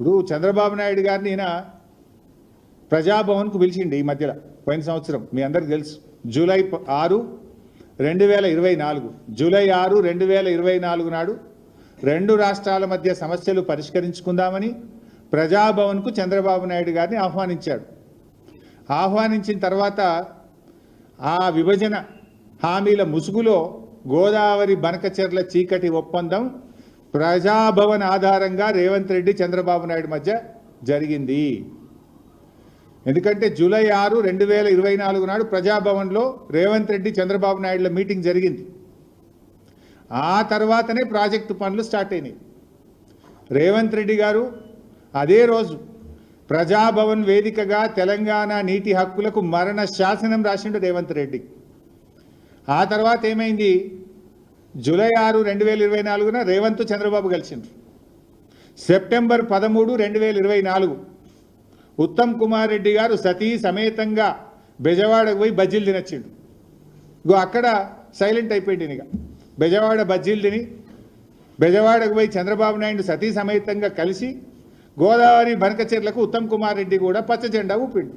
ఇప్పుడు చంద్రబాబు నాయుడు గారిని ఈయన ప్రజాభవన్కు పిలిచిండి ఈ మధ్యలో పోయిన సంవత్సరం మీ అందరికీ తెలుసు జూలై 6, 2024 జూలై 6, 2024 నాడు రెండు రాష్ట్రాల మధ్య సమస్యలు పరిష్కరించుకుందామని ప్రజాభవన్కు చంద్రబాబు నాయుడు గారిని ఆహ్వానించాడు. ఆహ్వానించిన తర్వాత ఆ విభజన హామీల ముసుగులో గోదావరి బనకచెర్ల చీకటి ఒప్పందం ప్రజాభవన్ ఆధారంగా రేవంత్ రెడ్డి చంద్రబాబు నాయుడు మధ్య జరిగింది. ఎందుకంటే జూలై 6, 2024 నాడు ప్రజాభవన్లో రేవంత్ రెడ్డి చంద్రబాబు నాయుడుల మీటింగ్ జరిగింది. ఆ తర్వాతనే ప్రాజెక్టు పనులు స్టార్ట్ అయినాయి. రేవంత్ రెడ్డి గారు అదే రోజు ప్రజాభవన్ వేదికగా తెలంగాణ నీటి హక్కులకు మరణ శాసనం రాసిండు రేవంత్ రెడ్డి. ఆ తర్వాత ఏమైంది? జూలై 6, 2024 రేవంత్ చంద్రబాబు కలిసిండ్రు. సెప్టెంబర్ 13, 2024 ఉత్తమ్ కుమార్ రెడ్డి గారు సతీ సమేతంగా బెజవాడకు పోయి బజ్జీలు తినొచ్చిండు. ఇగో అక్కడ సైలెంట్ అయిపోయింది. ఇక బెజవాడ బజ్జీలు తిని బెజవాడకు పోయి చంద్రబాబు నాయుడు సతీ సమేతంగా కలిసి గోదావరి బనకచెర్లకు ఉత్తమ్ కుమార్ రెడ్డి కూడా పచ్చ జెండా ఊపిండు.